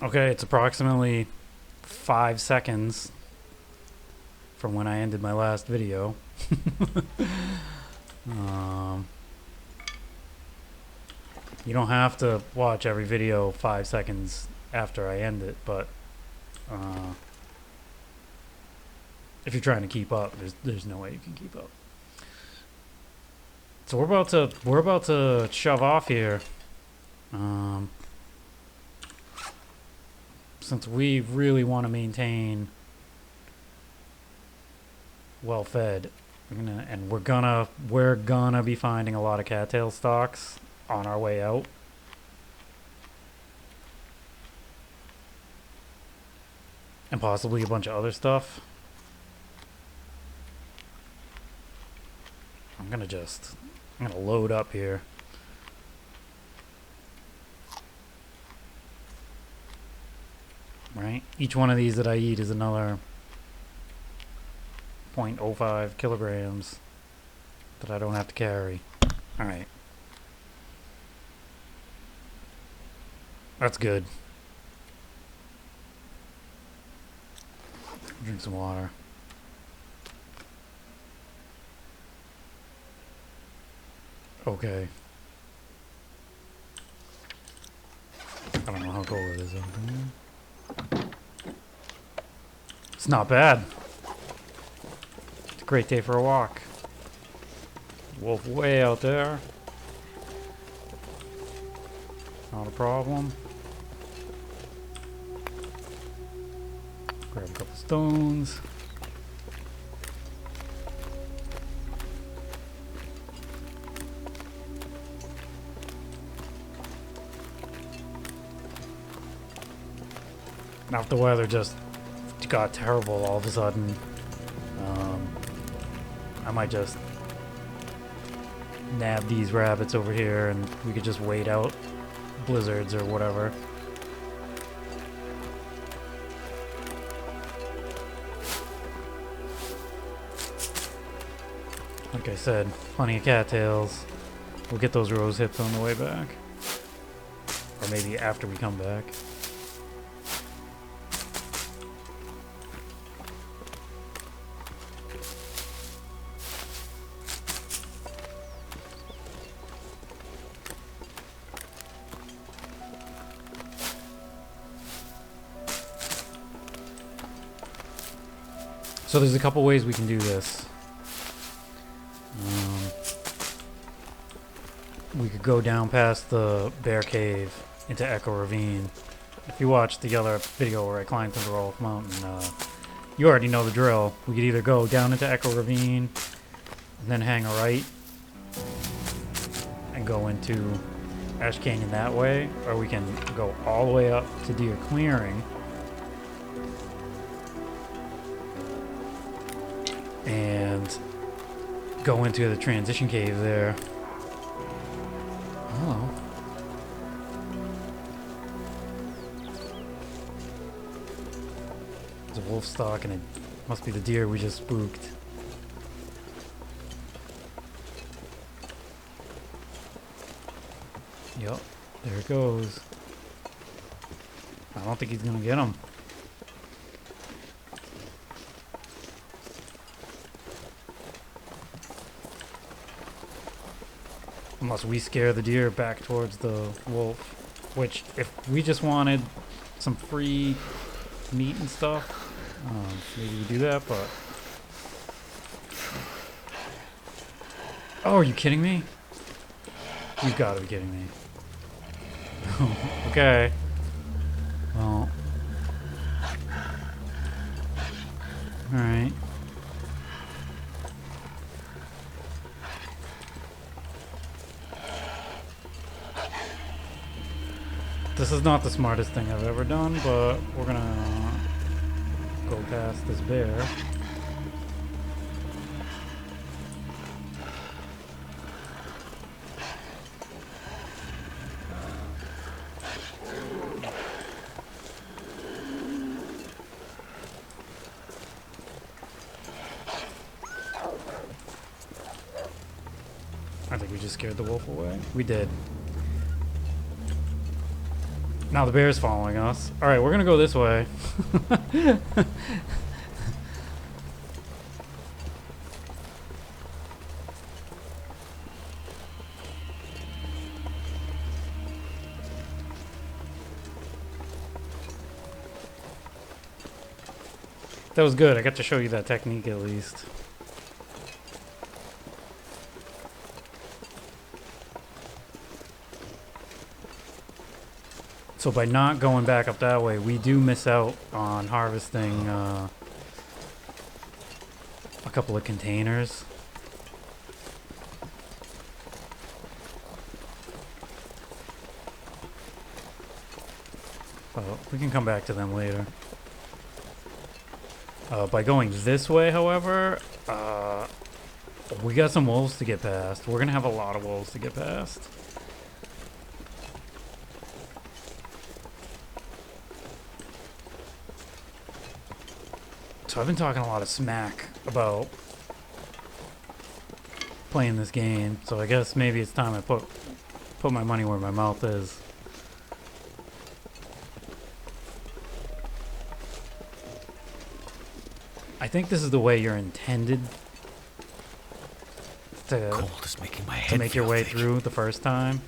Okay, it's approximately 5 seconds from when I ended my last video. um, you don't have to watch every video 5 seconds after I end it, but if you're trying to keep up, there's no way you can keep up. So we're about to shove off here. Since we really want to maintain well fed, we're gonna be finding a lot of cattail stalks on our way out. And possibly a bunch of other stuff. I'm gonna load up here. Right? Each one of these that I eat is another 0.05 kilograms that I don't have to carry. Alright. That's good. Drink some water. Okay. I don't know how cold it is out there. It's not bad. It's a great day for a walk. Wolf way out there. Not a problem. Grab a couple stones. Now if the weather just got terrible all of a sudden, I might just nab these rabbits over here and we could just wait out blizzards or whatever. Like I said, plenty of cattails. We'll get those rose hips on the way back. Or maybe after we come back. So there's a couple ways we can do this. We could go down past the bear cave into Echo Ravine. If you watched the other video where I climbed through the Rolf Mountain, you already know the drill. We could either go down into Echo Ravine and then hang a right and go into Ash Canyon that way, or we can go all the way up to Deer Clearing and go into the transition cave there. Hello. There's a wolf stalk and it must be the deer we just spooked. Yep, there it goes. I don't think he's gonna get him. Unless we scare the deer back towards the wolf. Which, if we just wanted some free meat and stuff, maybe we do that, but... Oh, are you kidding me? You've got to be kidding me. Okay. Well. Alright. This is not the smartest thing I've ever done, but we're gonna go past this bear. I think we just scared the wolf away. We did. Now the bear's following us. Alright, we're gonna go this way. That was good. I got to show you that technique at least. So by not going back up that way, we do miss out on harvesting a couple of containers. Well, we can come back to them later. By going this way, however, we got some wolves to get past. We're gonna have a lot of wolves to get past. So I've been talking a lot of smack about playing this game, so I guess maybe it's time I put my money where my mouth is. I think this is the way you're intended to make your way through the first time.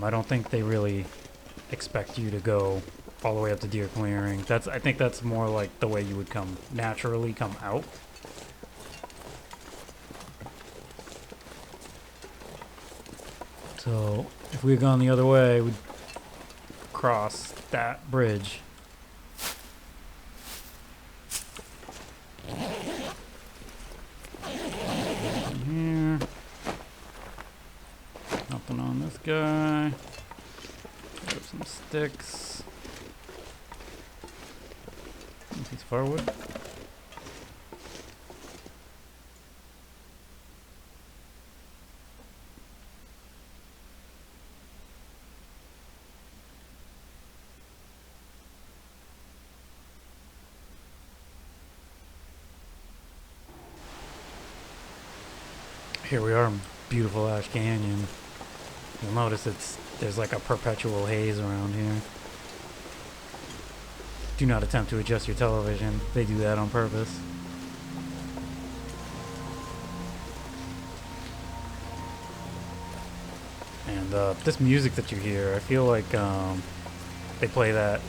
I don't think they really expect you to go all the way up to deer clearing. I think that's more like the way you would naturally come out. So if we had gone the other way, we'd cross that bridge. Here. Nothing on this guy. Grab some sticks. Piece of firewood. Here we are in beautiful Ash Canyon. You'll notice there's like a perpetual haze around here. Do not attempt to adjust your television. They do that on purpose. And this music that you hear, I feel like they play that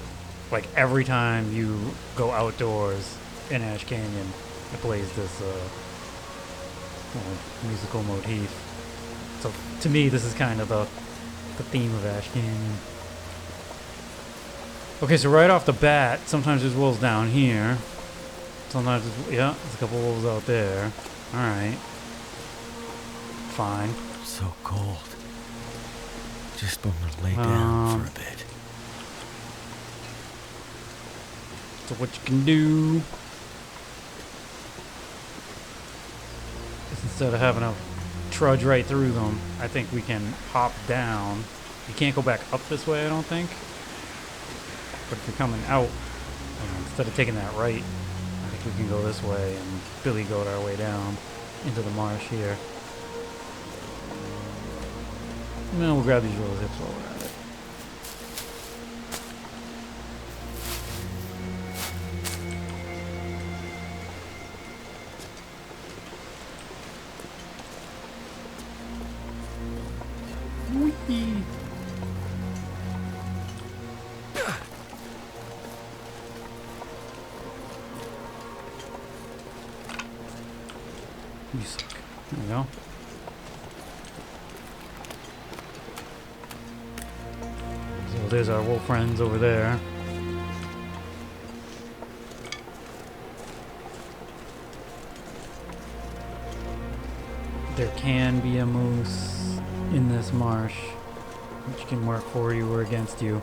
like every time you go outdoors in Ash Canyon. It plays this musical motif. So to me, this is kind of the theme of Ash Canyon. Okay, so right off the bat, sometimes there's wolves down here. Sometimes there's a couple wolves out there. Alright. Fine. So cold. Just want to lay down for a bit. So what you can do is instead of having to trudge right through them, I think we can hop down. You can't go back up this way, I don't think. But if you're coming out, instead of taking that right, I think we can go this way and Billy goat our way down into the marsh here. And then we'll grab these rose hips while we're at it. Whee! You suck. There we go. So there's our wolf friends over there. There can be a moose in this marsh, which can work for you or against you.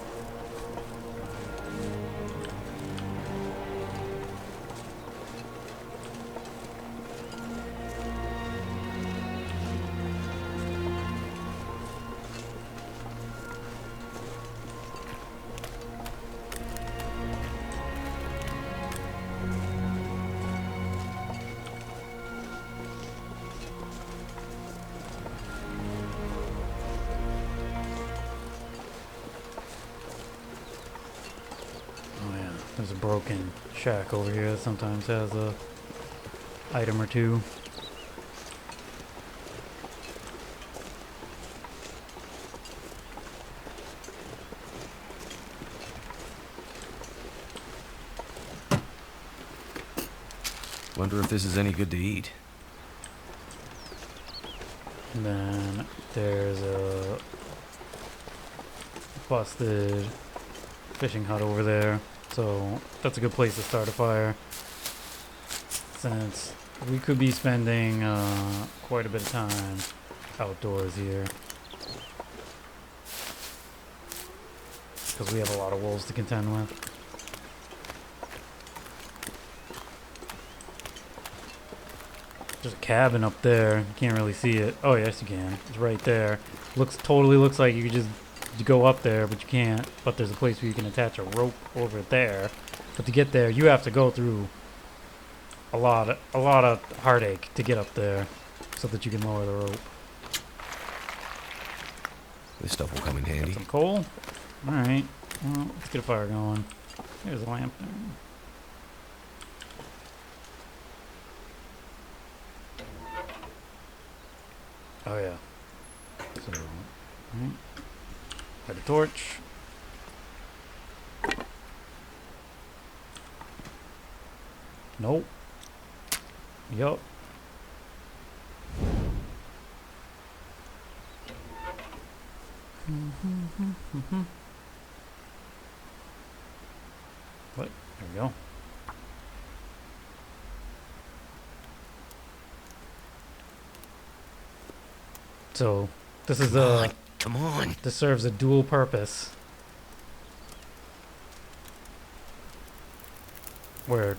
There's a broken shack over here that sometimes has a item or two. Wonder if this is any good to eat. And then there's a busted fishing hut over there. So that's a good place to start a fire. Since we could be spending quite a bit of time outdoors here. Because we have a lot of wolves to contend with. There's a cabin up there. You can't really see it. Oh, yes, you can. It's right there. Totally looks like you could just go up there, but you can't. But there's a place where you can attach a rope over there. But to get there, you have to go through a lot of heartache to get up there, so that you can lower the rope. This stuff will come in handy. Got some coal. All right. Well, let's get a fire going. There's a lamp there. Oh yeah. So, right. Light a torch. Nope. Yup. What? There we go. So, this is Come on. this serves a dual purpose. We're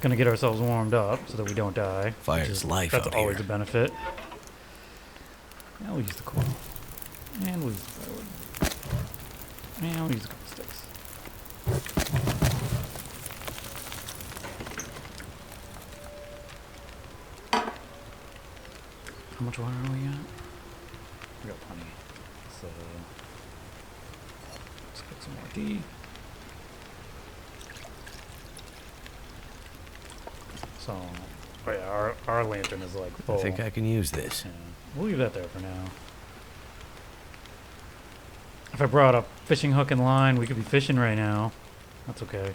gonna get ourselves warmed up so that we don't die. Fire's life That's out always here. a benefit. Yeah, we'll use the coal. And we'll use the firewood. And we'll use a couple sticks. How much water are we at? We got plenty. So let's get some more tea. So, oh yeah, our lantern is like full. I think I can use this. Yeah, we'll leave that there for now. If I brought a fishing hook and line, we could be fishing right now. That's okay.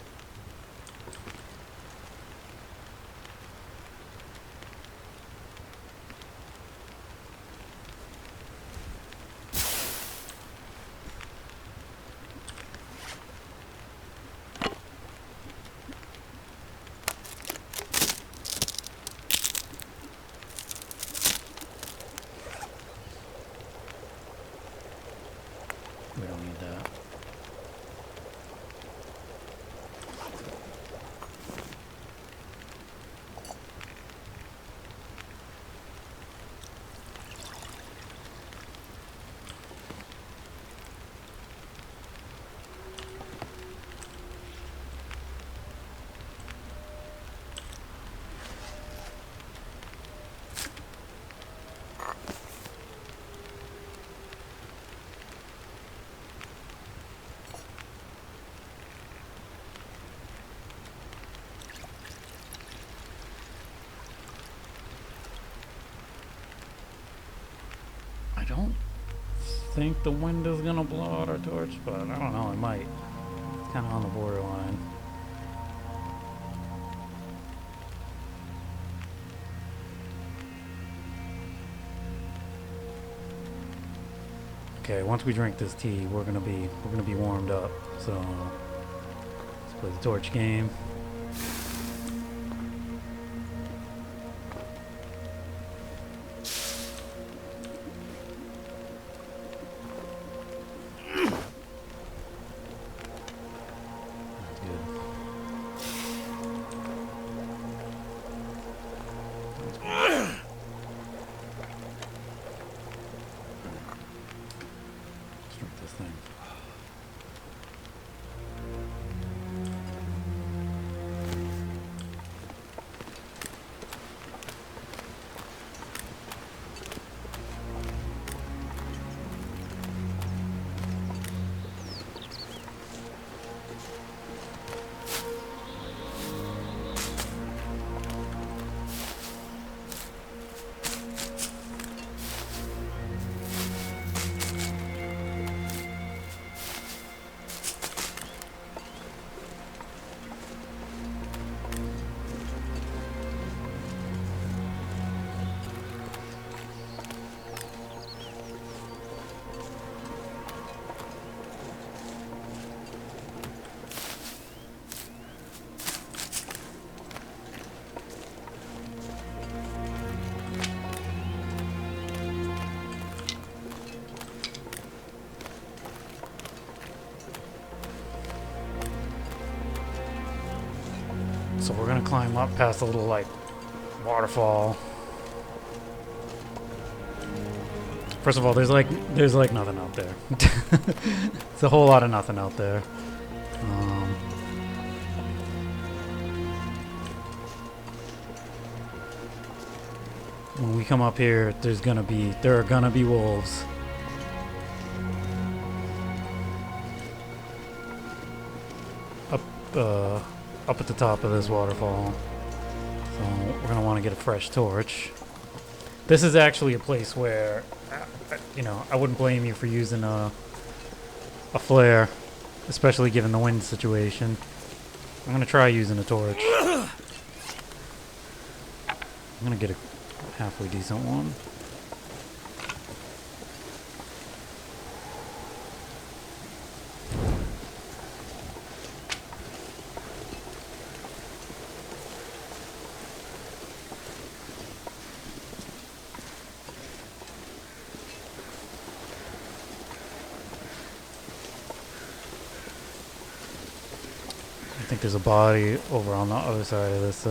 We don't need that. I don't think the wind is gonna blow out our torch, but I don't know, it might. It's kind of on the borderline. Okay, once we drink this tea, we're gonna be warmed up. So let's play the torch game. That's good. That's good. Let's drink this thing. So we're gonna climb up past a little like waterfall. First of all, there's like nothing out there. It's a whole lot of nothing out there. When we come up here, there are gonna be wolves. Up at the top of this waterfall. So we're gonna want to get a fresh torch. This is actually a place where, you know, I wouldn't blame you for using a flare, especially given the wind situation. I'm gonna try using a torch. I'm gonna get a halfway decent one. I think there's a body over on the other side of this,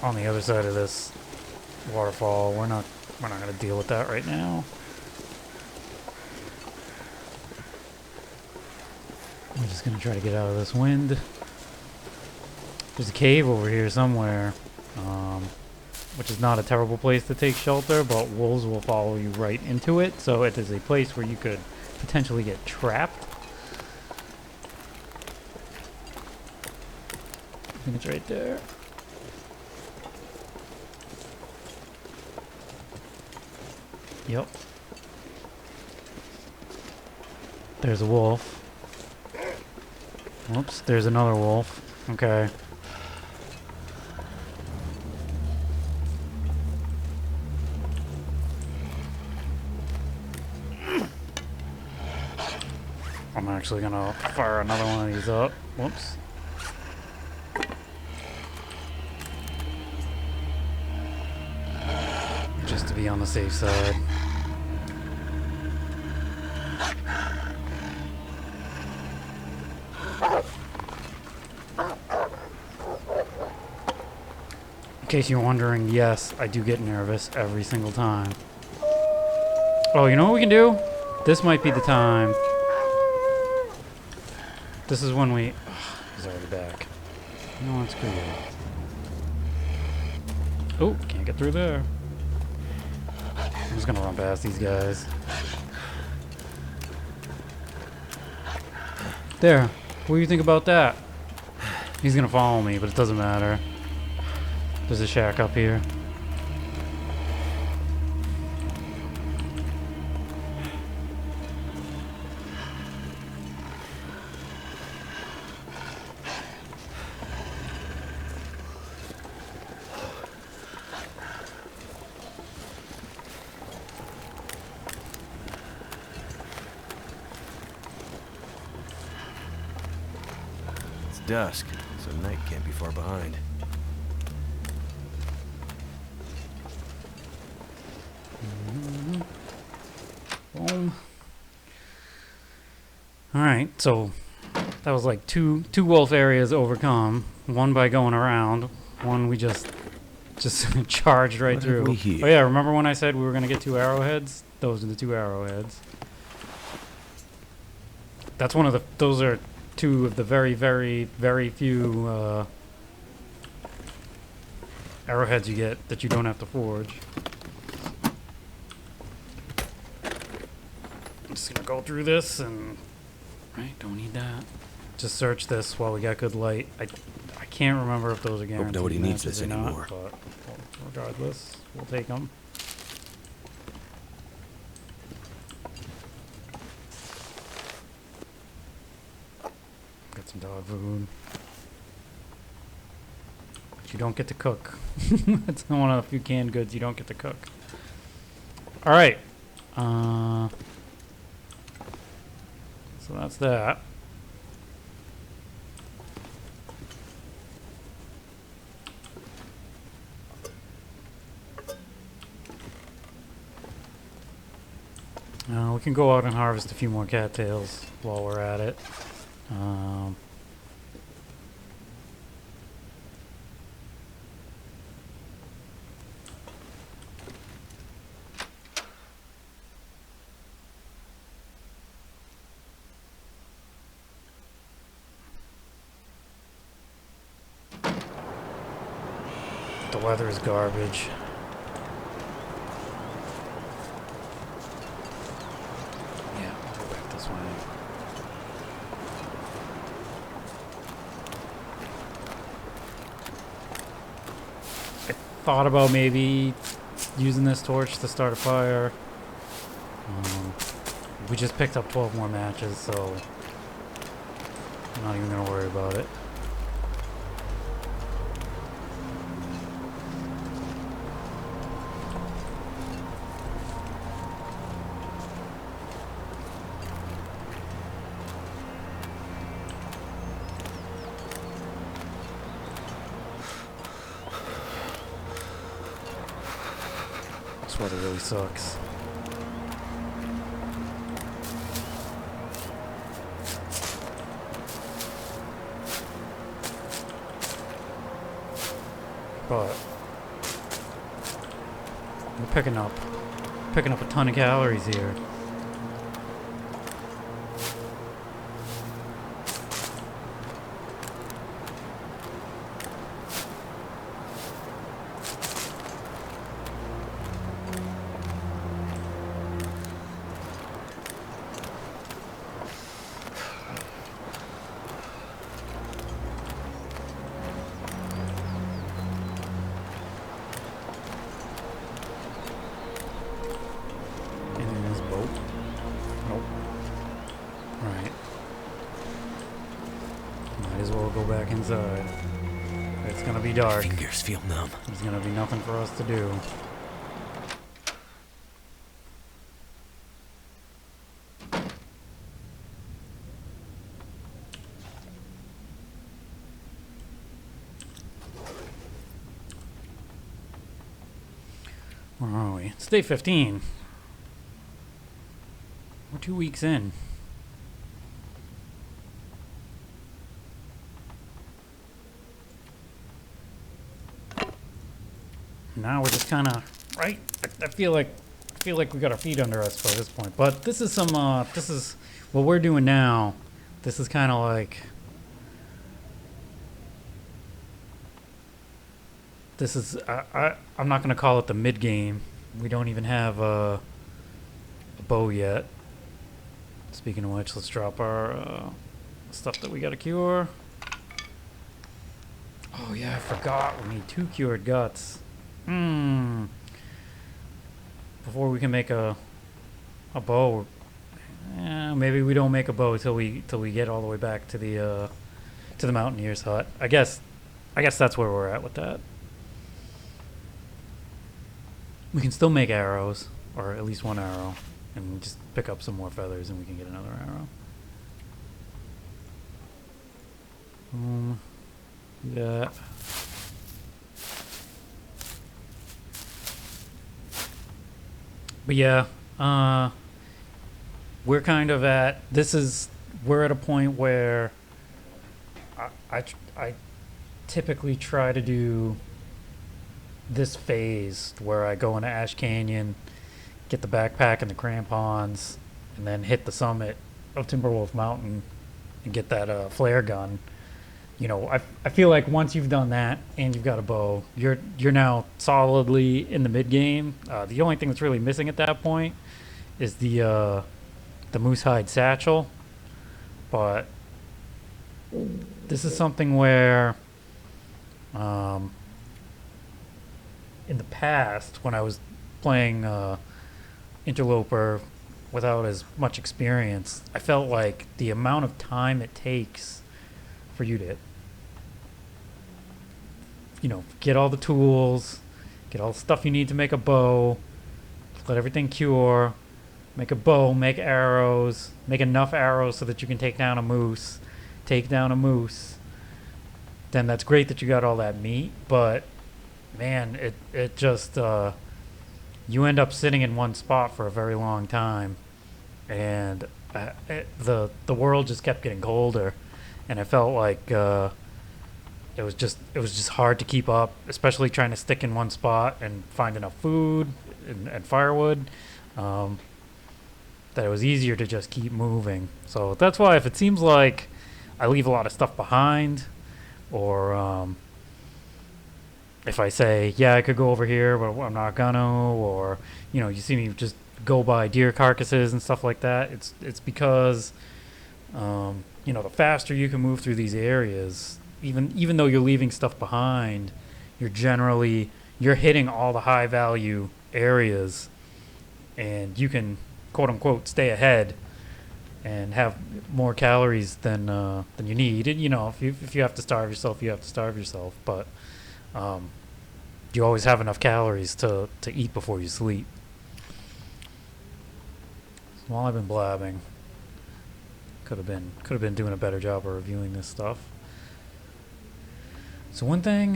on the other side of this waterfall. We're not gonna deal with that right now. I'm just gonna try to get out of this wind. There's a cave over here somewhere, which is not a terrible place to take shelter, but wolves will follow you right into it, so it is a place where you could potentially get trapped. I think it's right there. Yep. There's a wolf. Whoops, there's another wolf. Okay. I'm actually gonna fire another one of these up. Whoops. Just to be on the safe side. In case you're wondering, yes, I do get nervous every single time. Oh, you know what we can do? This might be the time. This is when we... Oh, he's already back. You know what? Screw you. Oh, can't get through there. I'm just gonna run past these guys. There. What do you think about that? He's gonna follow me, but it doesn't matter. There's a shack up here. It's dusk, so night can't be far behind. Boom. Alright, so that was like two wolf areas overcome. One by going around. One we just charged right through. Oh yeah, remember when I said we were gonna get 2 arrowheads? Those are the 2 arrowheads. That's one of the... Those are 2 of the very, very, very few arrowheads you get that you don't have to forge. I'm just gonna go through this and... Right, don't need that. Just search this while we got good light. I can't remember if those are guaranteed. Hope nobody needs matches this or not, anymore. but regardless, we'll take them. Got some dog food. But you don't get to cook. It's one of the few canned goods you don't get to cook. Alright. So that's that. We can go out and harvest a few more cattails while we're at it. Um, the weather is garbage. Yeah, I'll go back this way. Thought about maybe using this torch to start a fire. We just picked up 12 more matches, so I'm not even gonna worry about it. This weather really sucks. But we're picking up a ton of calories here. Inside. It's gonna be dark. Fingers feel numb. There's gonna be nothing for us to do. Where are we? It's day 15. We're 2 weeks in. Now we're just kind of right. I feel like we got our feet under us by this point. But this is some. This is what we're doing now. This is kind of like. This is. I'm not gonna call it the mid game. We don't even have a bow yet. Speaking of which, let's drop our stuff that we gotta cure. Oh yeah, I forgot. We need 2 cured guts. Before we can make a bow, maybe we don't make a bow till we get all the way back to the mountaineer's hut. I guess that's where we're at with that. We can still make arrows, or at least 1 arrow, and just pick up some more feathers, and we can get another arrow. Yeah. But yeah, we're kind of at, we're at a point where I typically try to do this phase where I go into Ash Canyon, get the backpack and the crampons, and then hit the summit of Timberwolf Mountain and get that flare gun. You know, I feel like once you've done that and you've got a bow, you're now solidly in the mid game. The only thing that's really missing at that point is the moose hide satchel. But this is something where, in the past, when I was playing Interloper without as much experience, I felt like the amount of time it takes for you to, get all the tools, get all the stuff you need to make a bow, let everything cure, make a bow, make arrows, make enough arrows so that you can take down a moose, then that's great that you got all that meat, but man, it just, you end up sitting in one spot for a very long time, and the world just kept getting colder, and it felt like it was just hard to keep up, especially trying to stick in one spot and find enough food and firewood. That it was easier to just keep moving. So that's why if it seems like I leave a lot of stuff behind, or if I say, yeah, I could go over here, but I'm not gonna, or you see me just go by deer carcasses and stuff like that. It's because the faster you can move through these areas, even though you're leaving stuff behind, you're hitting all the high value areas, and you can quote unquote stay ahead and have more calories than you need. And, if you have to starve yourself, you have to starve yourself. But you always have enough calories to eat before you sleep. So while I've been blabbing, could have been doing a better job of reviewing this stuff. So one thing,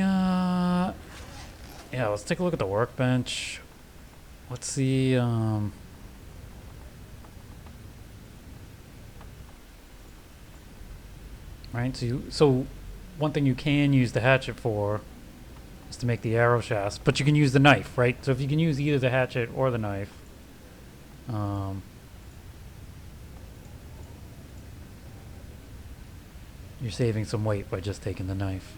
let's take a look at the workbench. Let's see. Right, so one thing you can use the hatchet for is to make the arrow shafts, but you can use the knife, right? So if you can use either the hatchet or the knife, you're saving some weight by just taking the knife.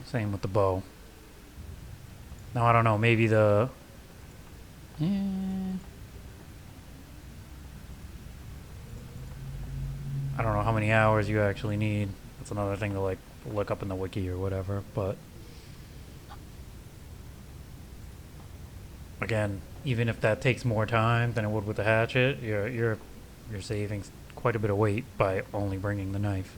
Same with the bow. Now I don't know, maybe the... I don't know how many hours you actually need. That's another thing to look up in the wiki or whatever, but again, even if that takes more time than it would with the hatchet, you're saving quite a bit of weight by only bringing the knife.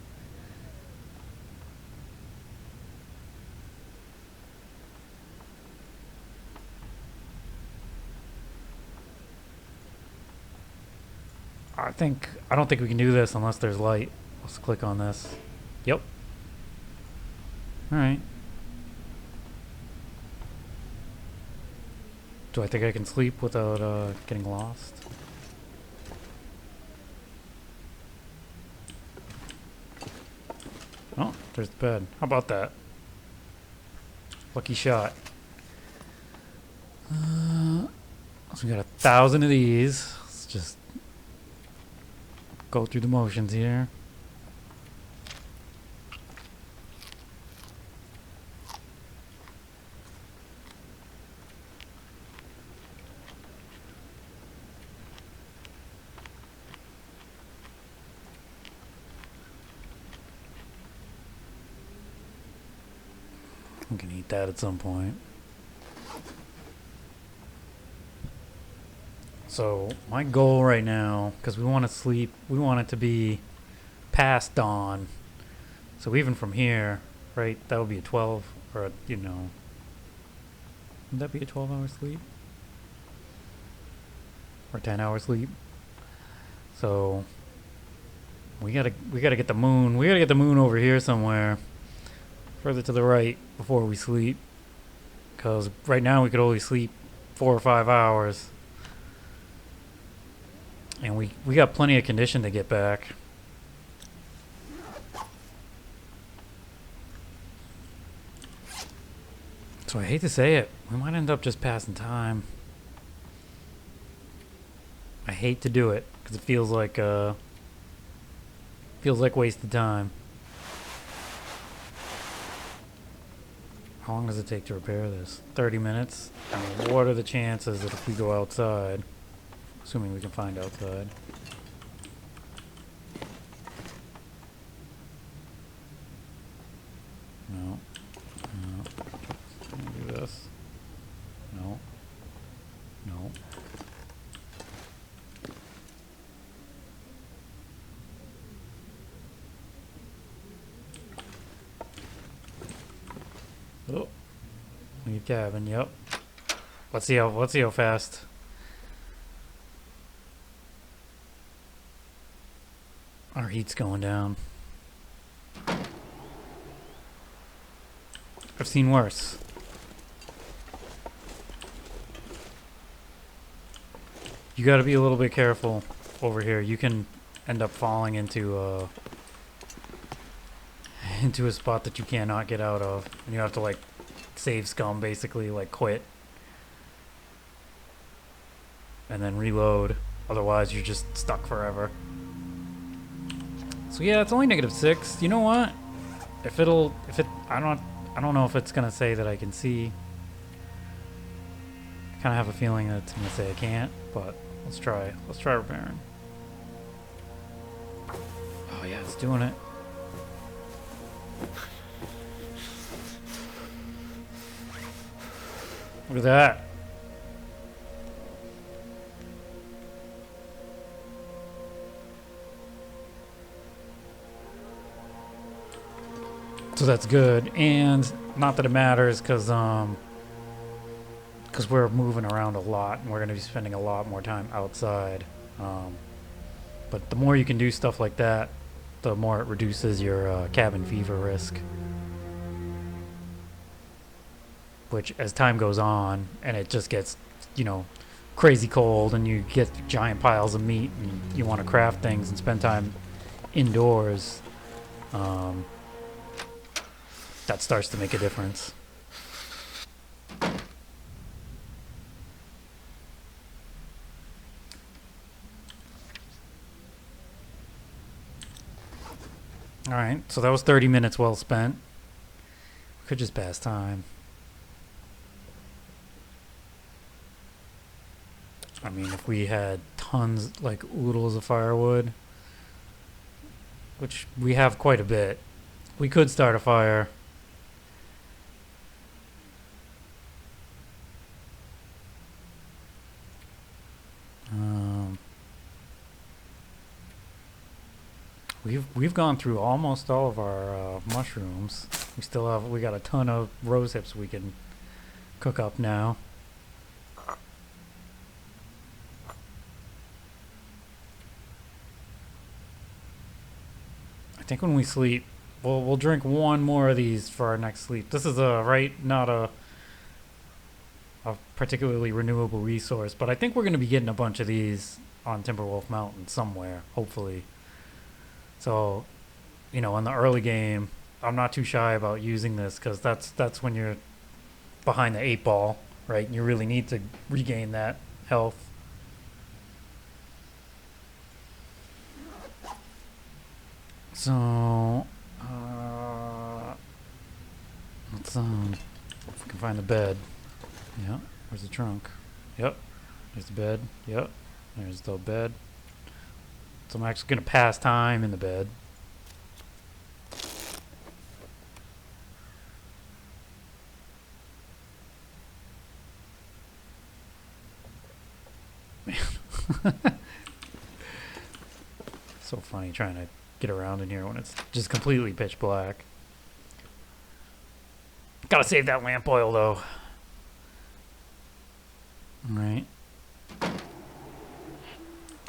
I don't think we can do this unless there's light. Let's click on this. Yep. Alright. Do I think I can sleep without getting lost? Oh, there's the bed. How about that? Lucky shot. So we got 1,000 of these. Let's just go through the motions here. I'm gonna eat that at some point. So my goal right now, because we want to sleep, we want it to be past dawn. So even from here, right, that would be a 12, or would that be a 12-hour sleep? Or 10-hour sleep? So we gotta get the moon. We gotta get the moon over here somewhere, further to the right, before we sleep. Because right now we could only sleep 4 or 5 hours. And we got plenty of condition to get back. So I hate to say it, we might end up just passing time. I hate to do it because it feels like wasted time. How long does it take to repair this? 30 minutes? I mean, what are the chances that if we go outside, assuming we can find outside. No. No. Can I do this? No. No. Oh. Leave cabin, yep. Let's see how fast. Our heat's going down. I've seen worse. You got to be a little bit careful over here. You can end up falling into a spot that you cannot get out of, and you have to like save scum, basically, like quit and then reload. Otherwise, you're just stuck forever. So yeah, it's only -6. You know what? I don't know if it's gonna say that I can see. I kind of have a feeling that it's gonna say I can't, but let's try. Let's try repairing. Oh yeah, it's doing it. Look at that. So that's good, and not that it matters, because we're moving around a lot, and we're going to be spending a lot more time outside. But the more you can do stuff like that, the more it reduces your cabin fever risk. Which, as time goes on, and it just gets, you know, crazy cold, and you get giant piles of meat, and you want to craft things and spend time indoors, that starts to make a difference. Alright, so that was 30 minutes well spent. We could just pass time. I mean, if we had tons, like oodles of firewood, which we have quite a bit, we could start a fire. We've gone through almost all of our mushrooms. We got a ton of rose hips we can cook up now. I think when we sleep, we'll drink one more of these for our next sleep. This is not a particularly renewable resource, but I think we're going to be getting a bunch of these on Timberwolf Mountain somewhere, hopefully. So, you know, in the early game, I'm not too shy about using this, because that's when you're behind the 8 ball, right? And you really need to regain that health. So, let's if we can find the bed. Yeah, where's the trunk? Yep, there's the bed. Yep, there's the bed. So I'm actually going to pass time in the bed. So funny trying to get around in here when it's just completely pitch black. Gotta save that lamp oil though. Alright.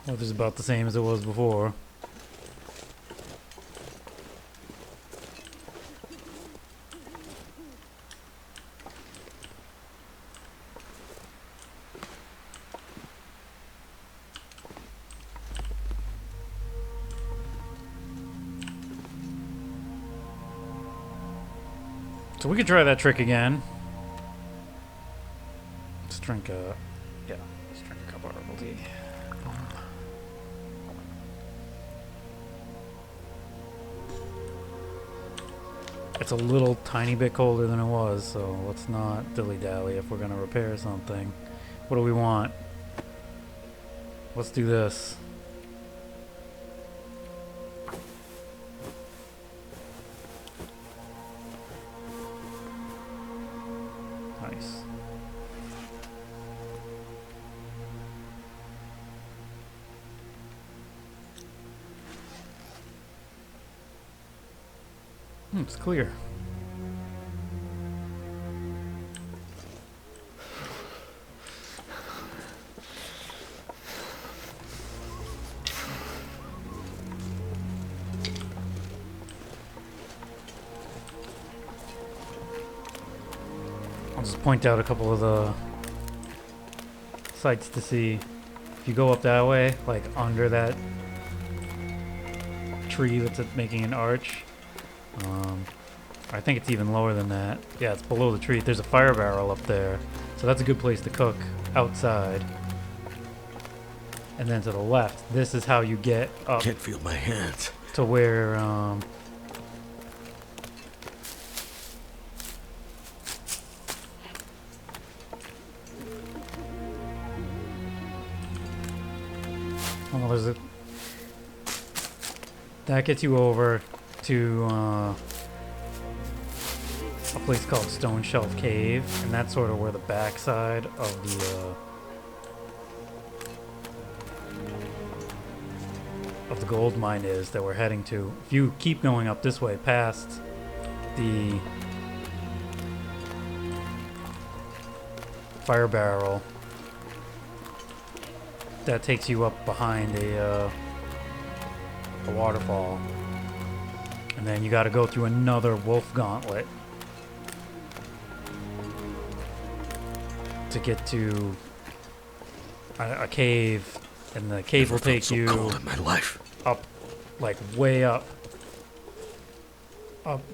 Weather's about the same as it was before. So we could try that trick again. Let's drink a cup of herbal tea. It's a little tiny bit colder than it was, so let's not dilly-dally if we're gonna repair something. What do we want? Let's do this. Nice. It's clear. I'll just point out a couple of the sites to see. If you go up that way, like under that tree that's making an arch, I think it's even lower than that. Yeah, it's below the tree. There's a fire barrel up there, so that's a good place to cook outside. And then to the left, this is how you get up. Can't feel my hands. To where well, there's a that gets you over to a place called Stone Shelf Cave, and that's sort of where the backside of the gold mine is that we're heading to. If you keep going up this way past the fire barrel, that takes you up behind a waterfall, and then you got to go through another wolf gauntlet to get to a cave, and the cave will take you cold in my life. up, like way up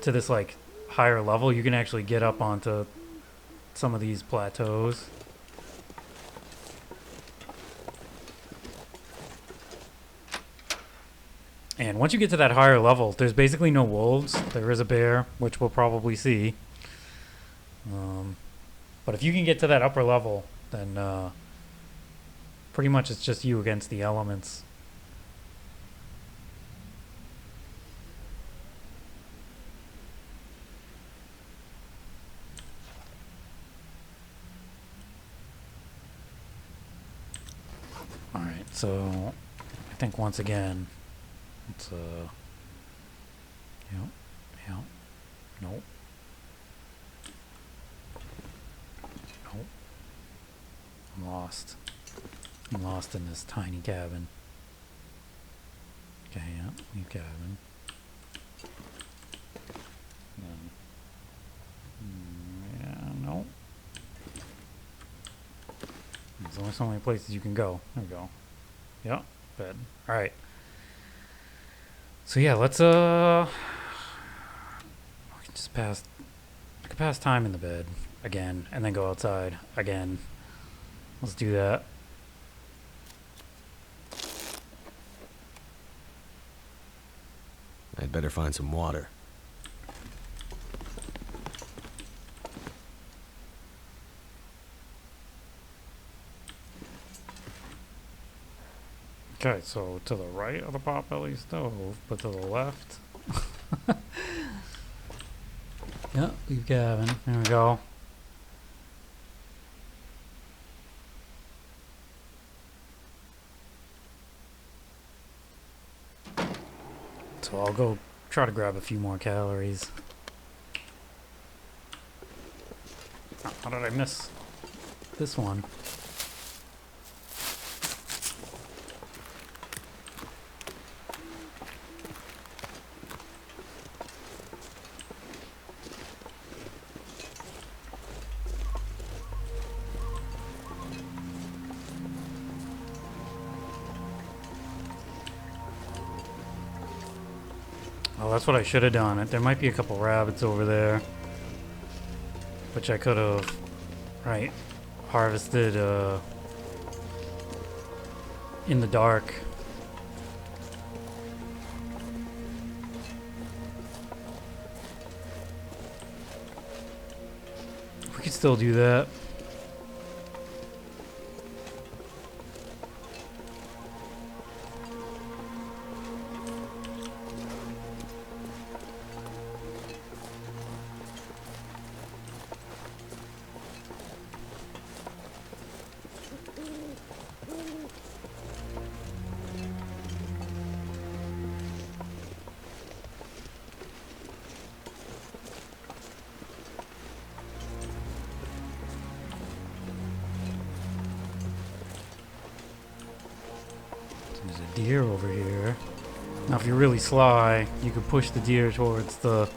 to this like higher level. You can actually get up onto some of these plateaus. And once you get to that higher level, there's basically no wolves. There is a bear, which we'll probably see. But if you can get to that upper level, then pretty much it's just you against the elements. Alright, so I think once again, it's yep, nope. Nope. I'm lost. I'm lost in this tiny cabin. Okay, yeah, new cabin. Yeah, nope. There's only so many places you can go. There we go. Yep, bed. Alright. So yeah, let's we can just I could pass time in the bed again and then go outside again. Let's do that. I'd better find some water. Okay, so to the right of the potbelly stove, but to the left. Yeah, leave cabin. There we go. So I'll go try to grab a few more calories. Oh, how did I miss this one? Oh, that's what I should have done. There might be a couple rabbits over there, which I could have, right, harvested in the dark. We could still do that. There's a deer over here. Now, if you're really sly, you could push the deer towards the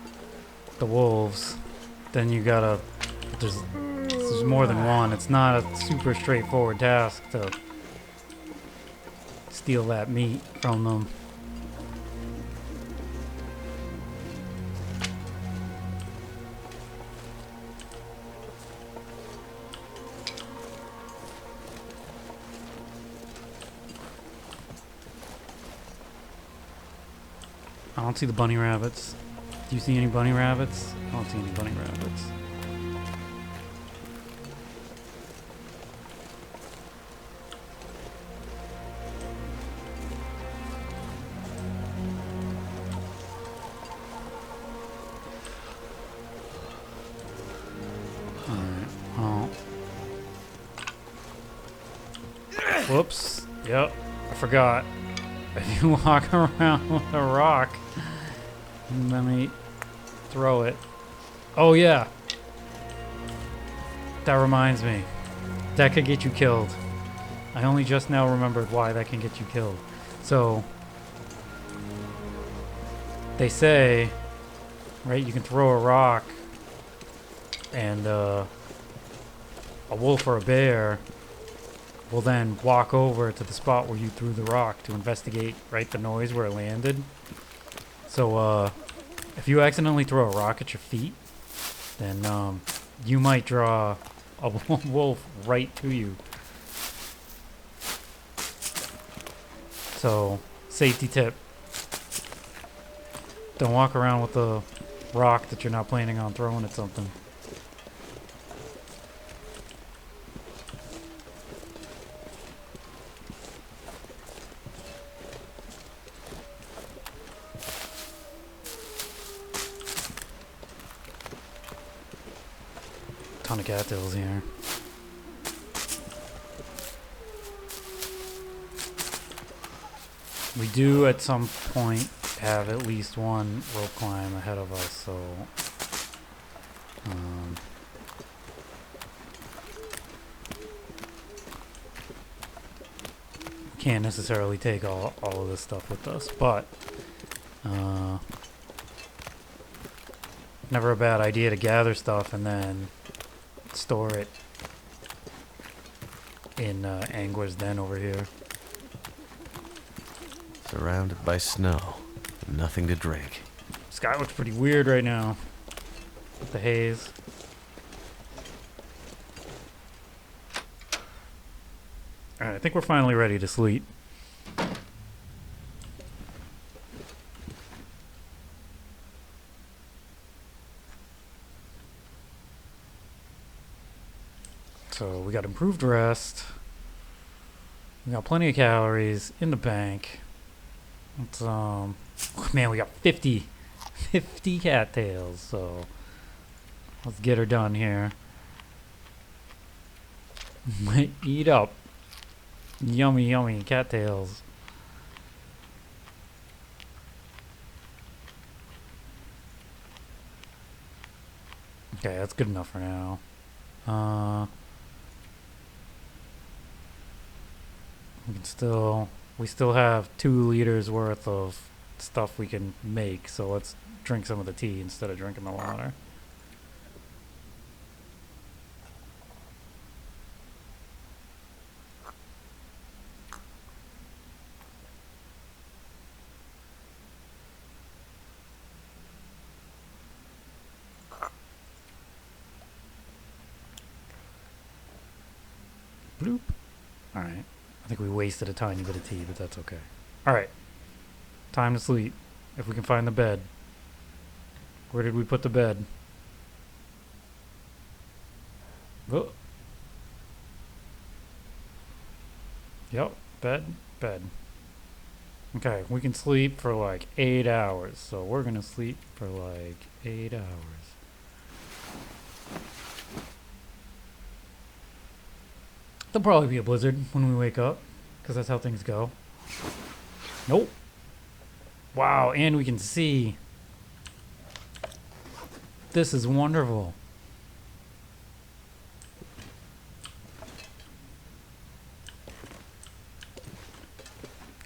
wolves. Then you gotta. There's more than one. It's not a super straightforward task to steal that meat from them. I don't see the bunny rabbits. Do you see any bunny rabbits? I don't see any bunny rabbits. Alright, well. Whoops. Yep, I forgot. If you walk around with a rock, let me throw it. Oh yeah. That reminds me. That could get you killed. I only just now remembered why that can get you killed. So, they say, right, you can throw a rock and a wolf or a bear will then walk over to the spot where you threw the rock to investigate, right, the noise where it landed. So, if you accidentally throw a rock at your feet, then you might draw a wolf right to you. So, safety tip. Don't walk around with a rock that you're not planning on throwing at something. Ton of cattails here. We do at some point have at least one rope climb ahead of us, so we can't necessarily take all of this stuff with us, but never a bad idea to gather stuff and then store it in Angwar's den over here. Surrounded by snow. Nothing to drink. Sky looks pretty weird right now with the haze. Alright, I think we're finally ready to sleep. So we got improved rest. We got plenty of calories in the bank. Let's, man, we got 50 cattails, so let's get her done here. Eat up. Yummy, yummy cattails. Okay, that's good enough for now. We still have 2 liters worth of stuff we can make, so let's drink some of the tea instead of drinking the water. Bloop. Alright. I think we wasted a tiny bit of tea, but that's okay. Alright. Time to sleep. If we can find the bed. Where did we put the bed? Oh. Yep. Bed. Okay. We can sleep for like 8 hours. So we're going to sleep for like 8 hours. There'll probably be a blizzard when we wake up, because that's how things go. Nope. Wow, and we can see. This is wonderful.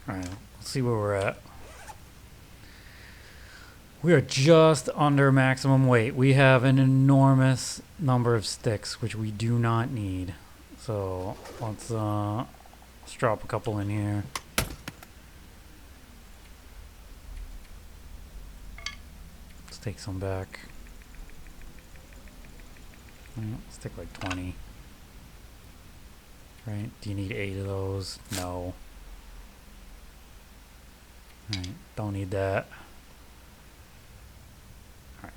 Alright, let's see where we're at. We are just under maximum weight. We have an enormous number of sticks, which we do not need. So let's drop a couple in here. take some back. Let's take like 20. Right? Do you need 8 of those? No. Alright, don't need that. Alright.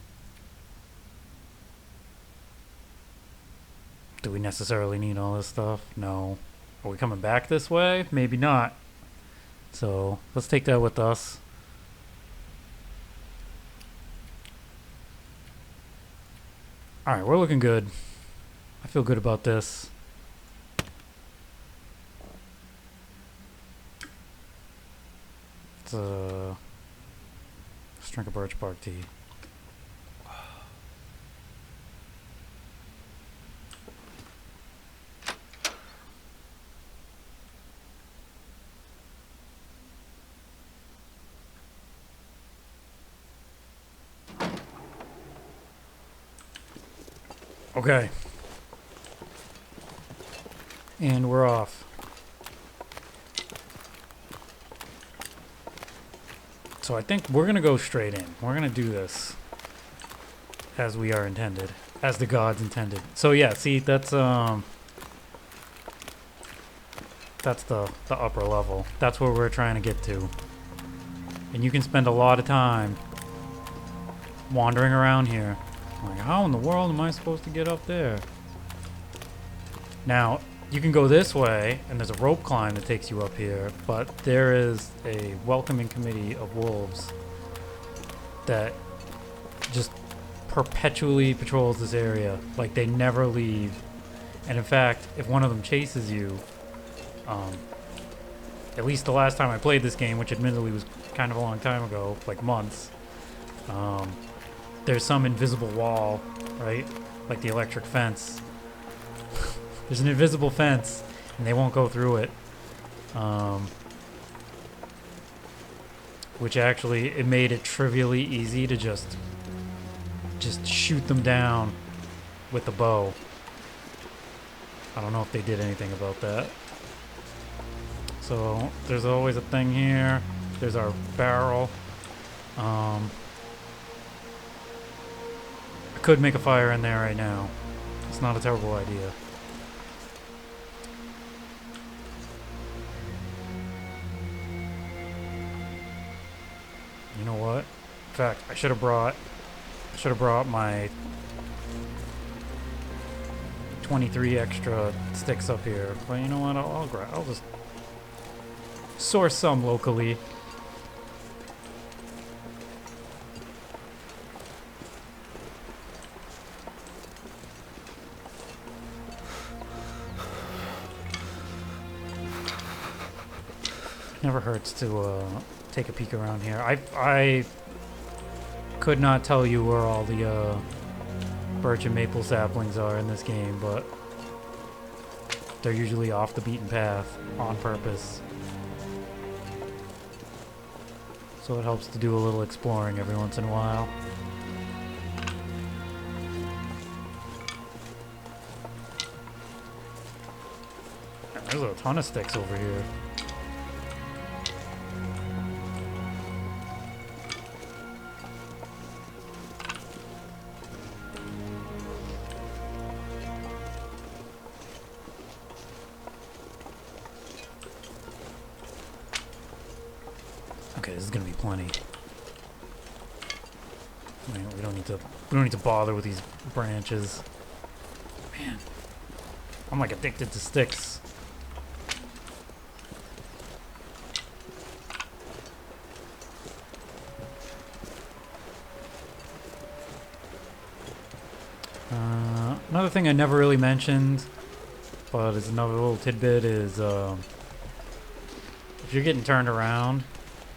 Do we necessarily need all this stuff? No. Are we coming back this way? Maybe not. So, let's take that with us. Alright, we're looking good. I feel good about this. Let's drink a birch bark tea. Okay. And we're off. So I think we're going to go straight in. We're going to do this as we are intended. As the gods intended. So yeah, see, that's the upper level. That's where we're trying to get to. And you can spend a lot of time wandering around here. Like, how in the world am I supposed to get up there? Now, you can go this way, and there's a rope climb that takes you up here, but there is a welcoming committee of wolves that just perpetually patrols this area. Like, they never leave. And in fact, if one of them chases you, at least the last time I played this game, which admittedly was kind of a long time ago, like months, there's some invisible wall, right? Like the electric fence. There's an invisible fence, and they won't go through it. Which actually, it made it trivially easy to just shoot them down with the bow. I don't know if they did anything about that. So, there's always a thing here. There's our barrel. I could make a fire in there right now. It's not a terrible idea. You know what? In fact, I should have brought my 23 extra sticks up here. But you know what? I'll just source some locally. Never hurts to take a peek around here. I could not tell you where all the birch and maple saplings are in this game, but they're usually off the beaten path on purpose. So it helps to do a little exploring every once in a while. There's a ton of sticks over here. Okay, this is gonna be plenty. Man, we don't need to bother with these branches. Man, I'm like addicted to sticks. Another thing I never really mentioned, but it's another little tidbit, is if you're getting turned around,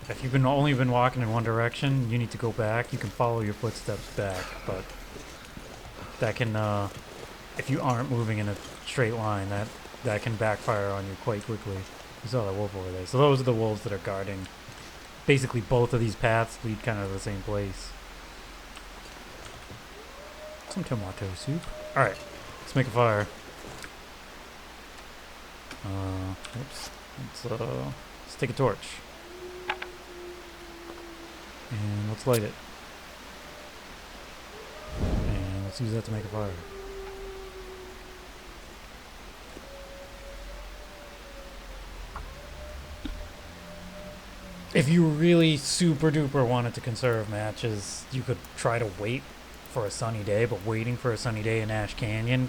if you've only been walking in one direction, you need to go back. You can follow your footsteps back, but that can, if you aren't moving in a straight line, that can backfire on you quite quickly. You saw that wolf over there. So those are the wolves that are guarding. Basically, both of these paths lead kind of to the same place. Some tomato soup. All right, let's make a fire. Oops. Let's take a torch. And let's light it. Let's use that to make a fire. If you really super duper wanted to conserve matches, you could try to wait for a sunny day, but waiting for a sunny day in Ash Canyon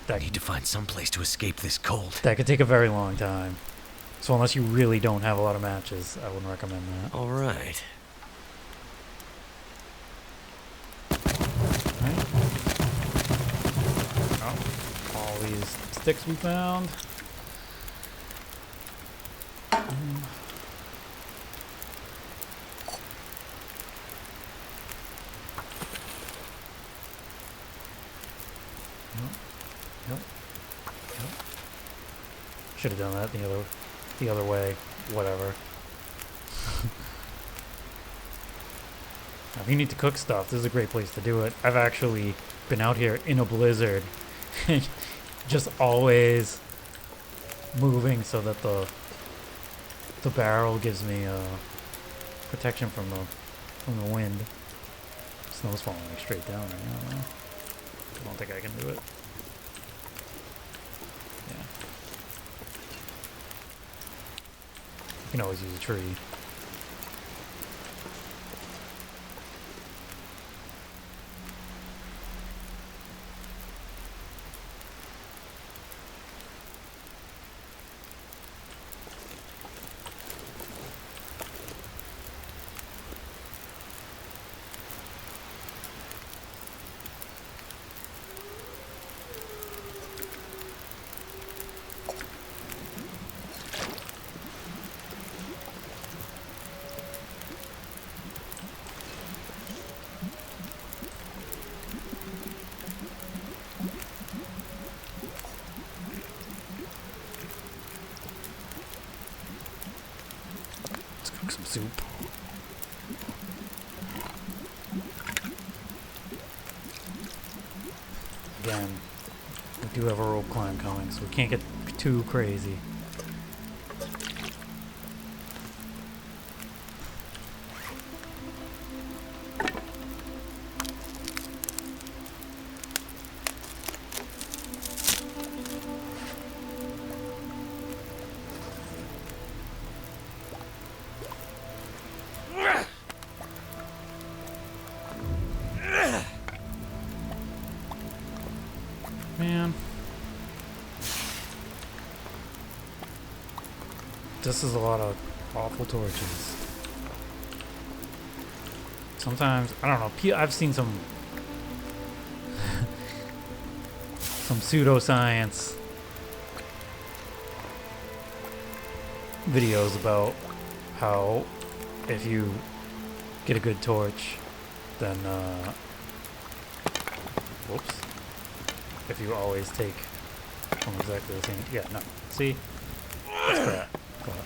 I need to find some place to escape this cold. that could take a very long time. So unless you really don't have a lot of matches, I wouldn't recommend that. All right. Right. Oh, all these sticks we found. Nope. Should have done that the other way. Whatever. Now, if you need to cook stuff, this is a great place to do it. I've actually been out here in a blizzard, just always moving so that the barrel gives me protection from the wind. Snow's falling like straight down right now. Though. I don't think I can do it. Yeah. You can always use a tree. Some soup. Again, we do have a rope climb coming, so we can't get too crazy. Man. This is a lot of awful torches. Sometimes, I don't know, I've seen some pseudoscience videos about how if you get a good torch, then whoops. If you always take from exactly the same, yeah, no, see, that's crap. Go ahead.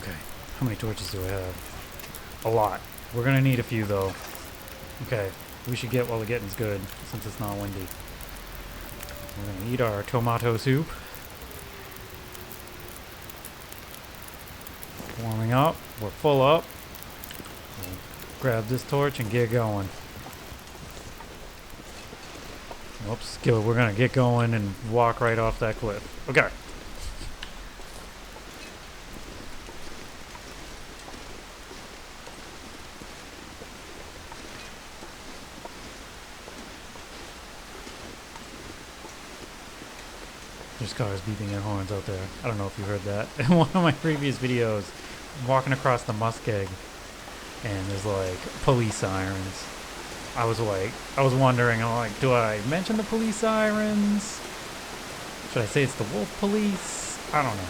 Okay, how many torches do I have? A lot. We're gonna need a few though. Okay, we should get while the getting's good since it's not windy. We're gonna eat our tomato soup. Warming up, we're full up. We'll grab this torch and get going. Whoops, we're gonna get going and walk right off that cliff. Okay. There's cars beeping their horns out there. I don't know if you heard that. In one of my previous videos, I'm walking across the muskeg, and there's like police sirens. I was wondering, I'm like, do I mention the police sirens? Should I say it's the wolf police? I don't know.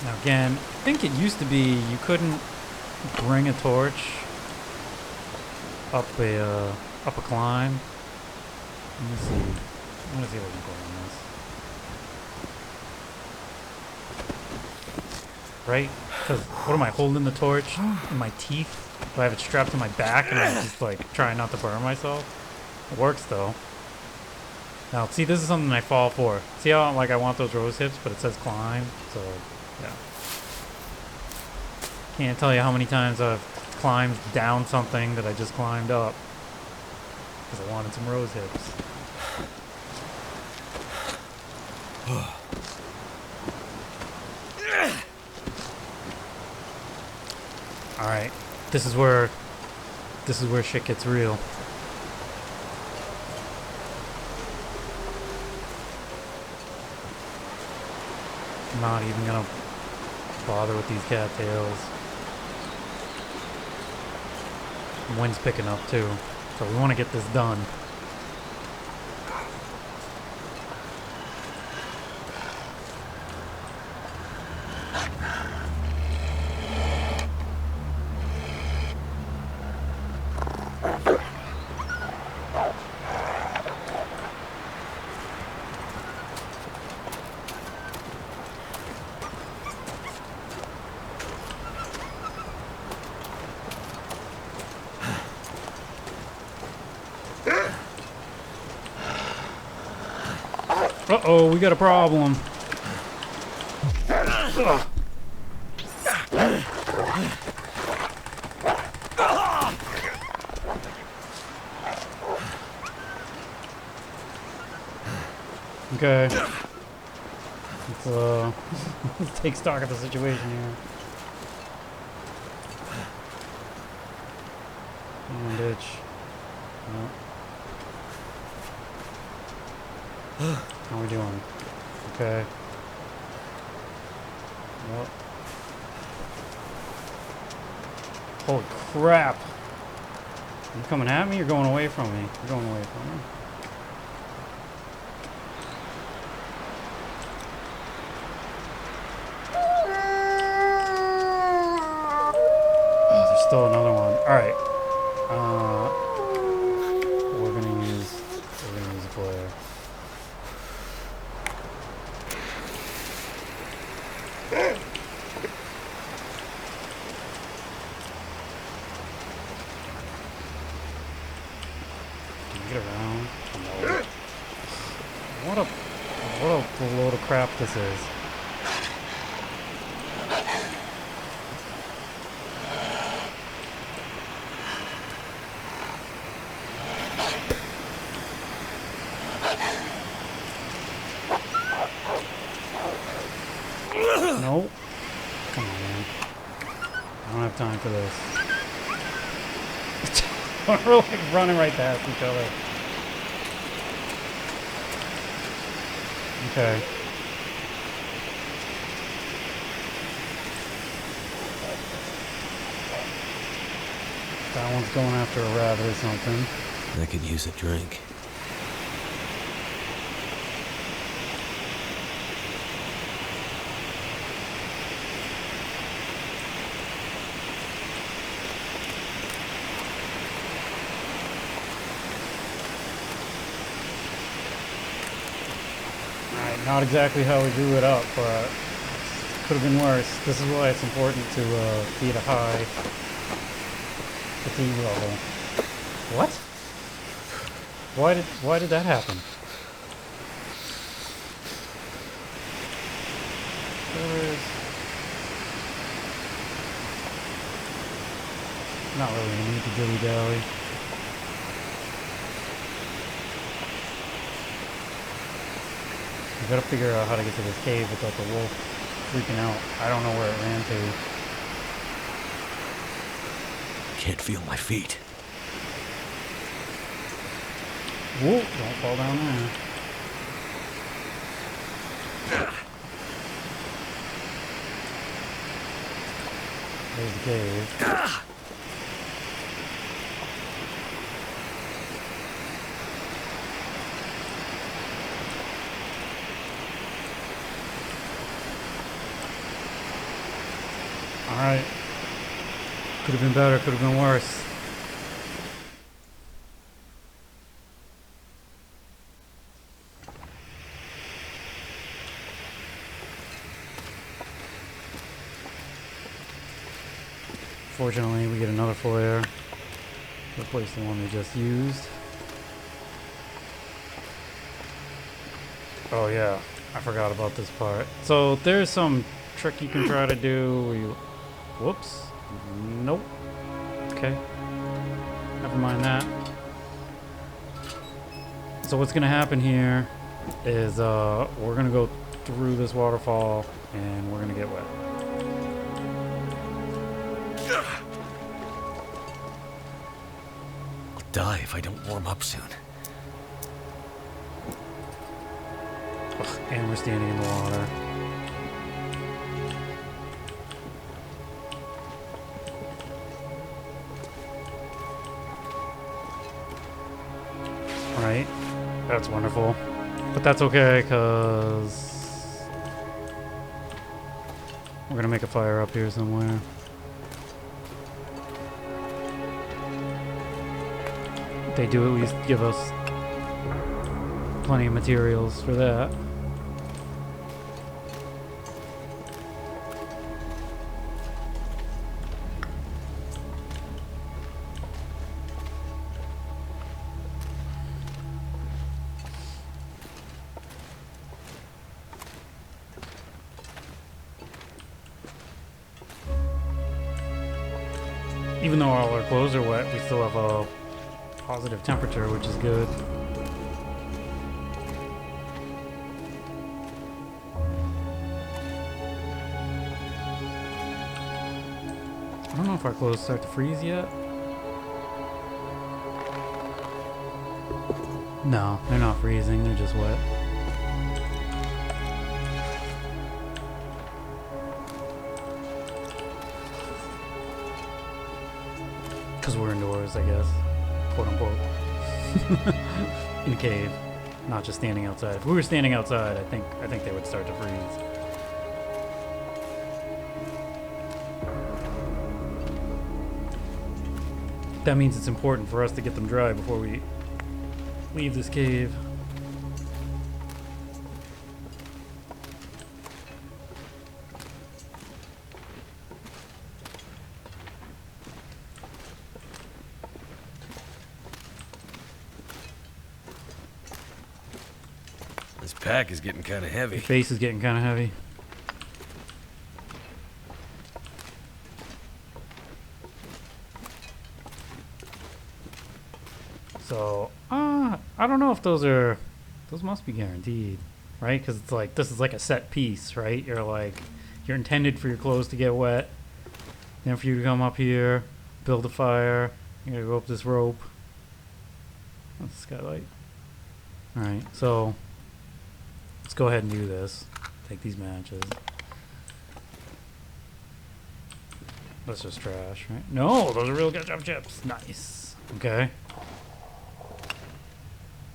Now again, I think it used to be you couldn't bring a torch up a climb. Let me see. I'm gonna see if I can go on this. Right? Because what am I holding the torch in my teeth? Do I have it strapped to my back and I'm just like trying not to burn myself? It works though. Now, see, this is something I fall for. See how like I want those rose hips, but it says climb, so yeah. Can't tell you how many times I've climbed down something that I just climbed up because I wanted some rose hips. All right, this is where shit gets real. I'm not even gonna bother with these cattails. The wind's picking up too, so we want to get this done. Uh-oh, we got a problem. Ugh. Okay. Let's take stock of the situation here. Come on, ditch. No. How are we doing? Okay. Yep. Holy crap! Are you coming at me or going away from me? You're going away from me. Oh, there's still another one. Alright. We're gonna use a flare. Get around. No. What a load of crap this is. Nope. Come on, man. I don't have time for this. We're like running right past each other. Okay. That one's going after a rabbit or something. I could use a drink. Not exactly how we drew it up, but could have been worse. This is why it's important to be at a high fatigue level. What? Why did that happen? Not really a need to dilly-dally. We gotta figure out how to get to this cave without the wolf freaking out. I don't know where it ran to. Can't feel my feet. Whoa, don't fall down there. There's the cave. Alright. Could have been better, could have been worse. Unfortunately, we get another flare. Replace the one we just used. Oh yeah, I forgot about this part. So there's some trick you can try to do where you... Whoops. Nope. Okay. Never mind that. So what's gonna happen here is we're gonna go through this waterfall and we're gonna get wet. I'll die if I don't warm up soon. Ugh, and we're standing in the water. Right, that's wonderful. But that's okay, because we're gonna make a fire up here somewhere. They do at least give us plenty of materials for that. Even though all our clothes are wet, we still have a positive temperature, which is good. I don't know if our clothes start to freeze yet. No, they're not freezing, they're just wet. Because we're indoors, I guess. Quote unquote. In a cave. Not just standing outside. If we were standing outside, I think they would start to freeze. That means it's important for us to get them dry before we leave this cave. This pack is getting kind of heavy. Your face is getting kind of heavy. So, I don't know if those must be guaranteed, right? Because it's like, this is like a set piece, right? You're intended for your clothes to get wet, then for you to come up here, build a fire, you gotta go up this rope. That's the skylight. Alright, so, let's go ahead and do this. Take these matches. That's just trash, right? No, those are real ketchup chips. Nice. Okay.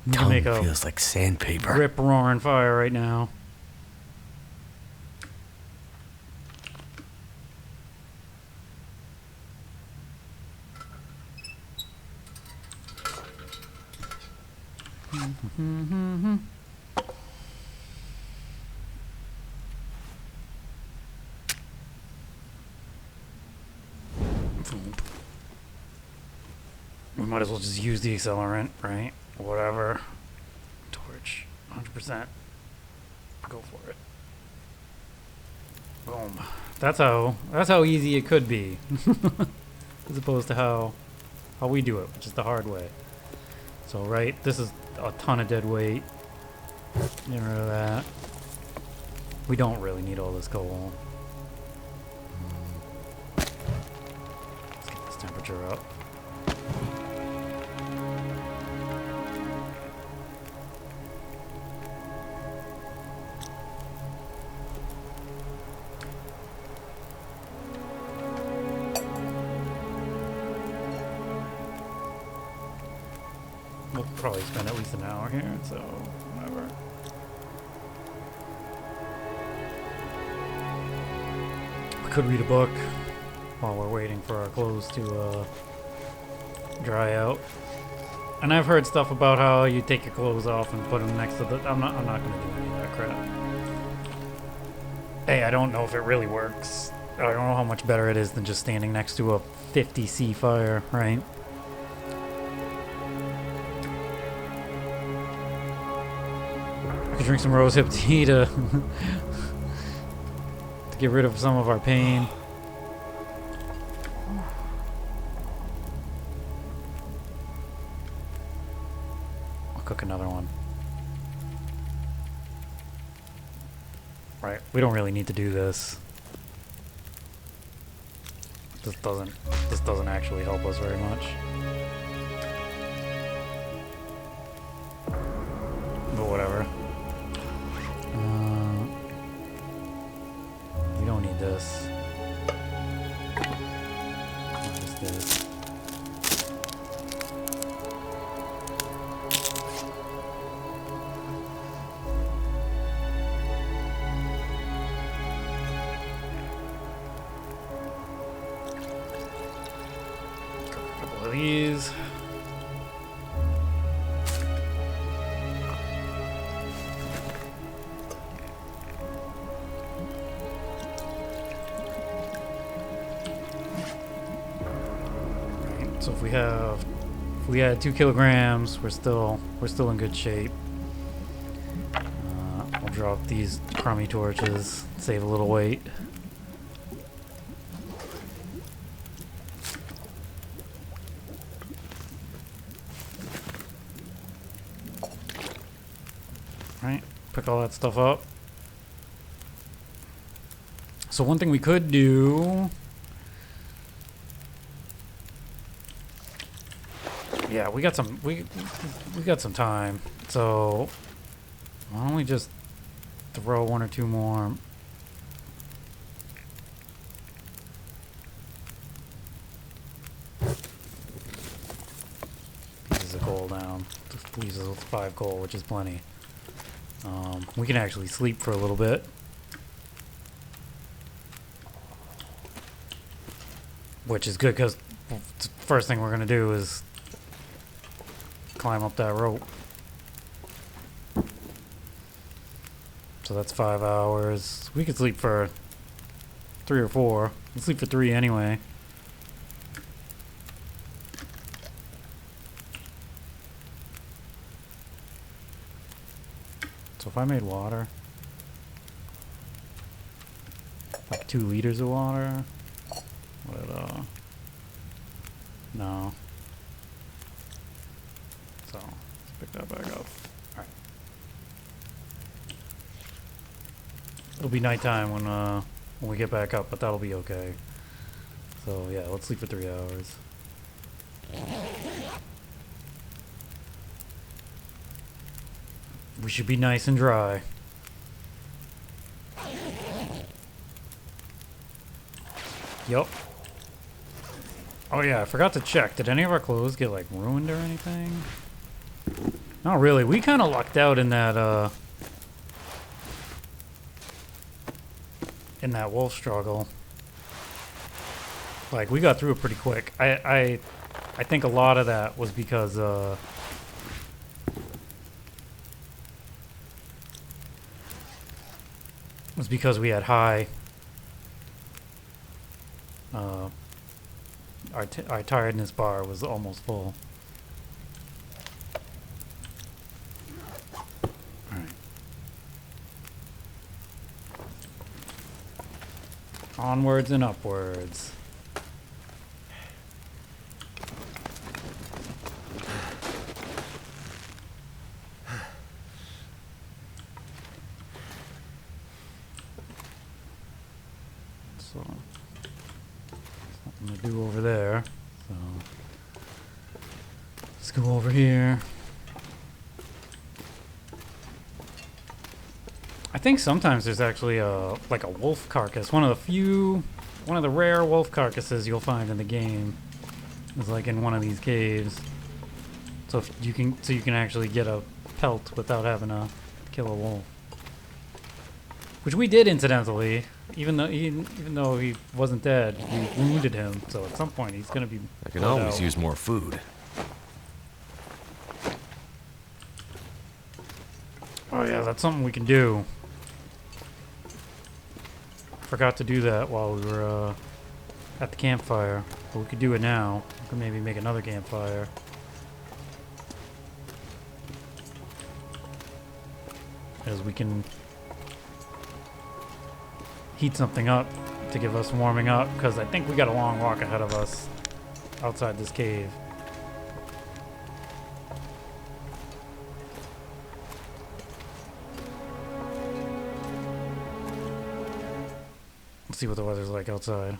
We can make a feels like sandpaper. rip roaring fire right now. We might as well just use the accelerant, right? Whatever. Torch. 100%. Go for it. Boom. That's how easy it could be. As opposed to how we do it, which is the hard way. So, right, this is a ton of dead weight. Get rid of that. We don't really need all this coal. Let's get this temperature up. We'll probably spend at least an hour here, so whatever. We could read a book while we're waiting for our clothes to dry out. And I've heard stuff about how you take your clothes off and put them next to the... I'm not gonna do any of that crap. Hey, I don't know if it really works. I don't know how much better it is than just standing next to a 50C fire, right? We could drink some rosehip tea to to get rid of some of our pain. I'll cook another one. Right, we don't really need to do this. This doesn't actually help us very much. But whatever. We don't need this. What is this? Couple of these. So if we had 2 kilograms, we're still in good shape. I'll drop these crummy torches, save a little weight. Right, pick all that stuff up. So one thing we could do. Yeah, we got some time. So why don't we just throw 1 or 2 more? Pieces of coal down. Just leaves us with 5 coal, which is plenty. We can actually sleep for a little bit. Which is good because the first thing we're gonna do is climb up that rope. So that's 5 hours. We could sleep for 3 or 4. We'll sleep for 3 anyway. So if I made water, like 2 liters of water, would no. So let's pick that back up. Alright. It'll be nighttime when we get back up, but that'll be okay. So yeah, let's sleep for 3 hours. We should be nice and dry. Yup. Oh yeah, I forgot to check. Did any of our clothes get like ruined or anything? Not really. We kind of lucked out in that wolf struggle. Like we got through it pretty quick. I think a lot of that was because we had high our tiredness bar was almost full. Alright. Onwards and upwards. So nothing to do over there. So let's go over here. I think sometimes there's actually like a wolf carcass. One of the rare wolf carcasses you'll find in the game is like in one of these caves. So you can actually get a pelt without having to kill a wolf. Which we did incidentally, even though he wasn't dead, we wounded him. So at some point he's gonna be. I can always use more food. Oh yeah, that's something we can do. Forgot to do that while we were at the campfire. But we could do it now. We could maybe make another campfire. As we can heat something up to give us warming up, because I think we got a long walk ahead of us outside this cave. Let's see what the weather's like outside.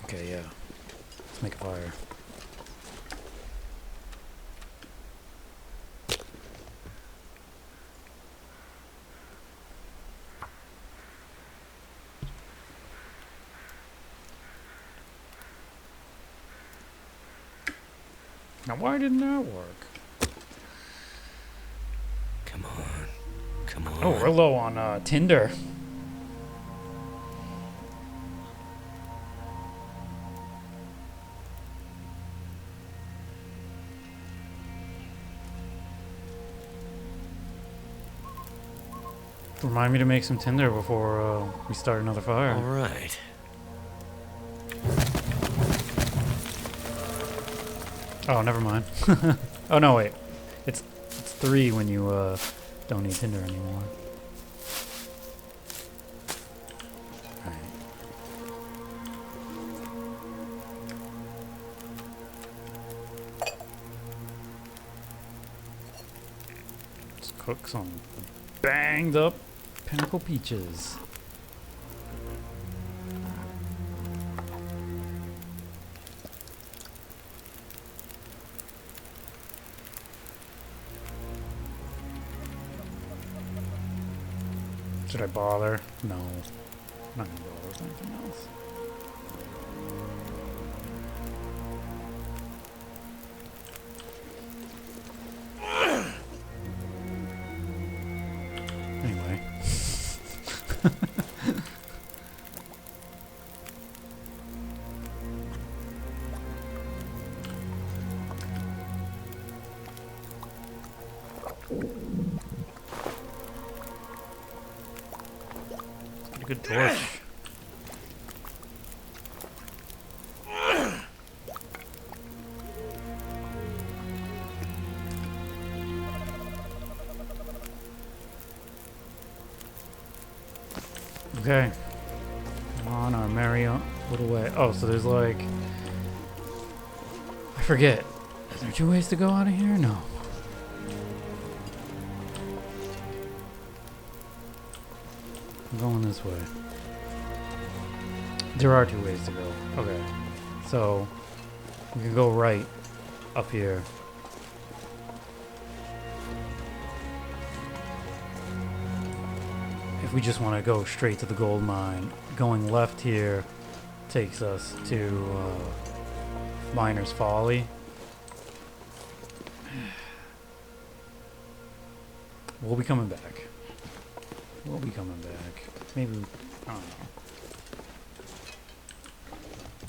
Okay, yeah. Let's make a fire. Now, why didn't that work? Come on. Come on. Oh, we're low on Tinder. Remind me to make some tinder before we start another fire. All right. Oh, never mind. Oh no, wait. It's 3 when you don't need tinder anymore. Alright. Let's cook some banged up pinnacle peaches. Should I bother? No. I'm not gonna bother with anything else. Anyway. Let's get a good torch. Okay. On our merry little way. Oh, so there's like... I forget. Is there 2 ways to go out of here? No. I'm going this way. There are 2 ways to go. Okay. So, we can go right up here. If we just want to go straight to the gold mine, going left here takes us to Miner's Folly. We'll be coming back. We'll be coming back. Maybe, I don't know.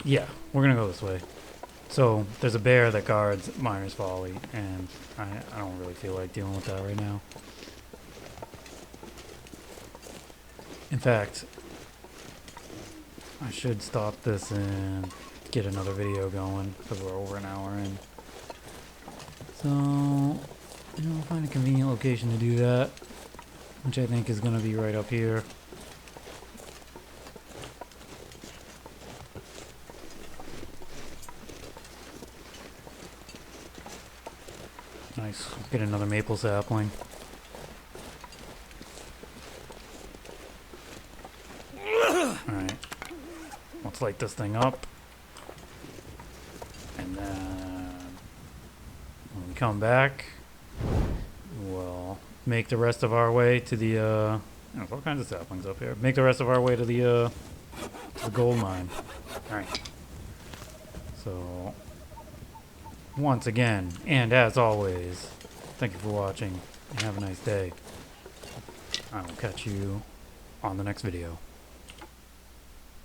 Yeah, we're gonna go this way. So, there's a bear that guards Miner's Folly, and I don't really feel like dealing with that right now. In fact, I should stop this and get another video going because we're over an hour in. So, I'll find a convenient location to do that, which I think is going to be right up here. Nice. Get another maple sapling. Alright. Let's light this thing up. And then when we come back, we'll make the rest of our way to the there's all kinds of saplings up here. Make the rest of our way to the gold mine. Alright. So once again, and as always, thank you for watching and have a nice day. I will catch you on the next video.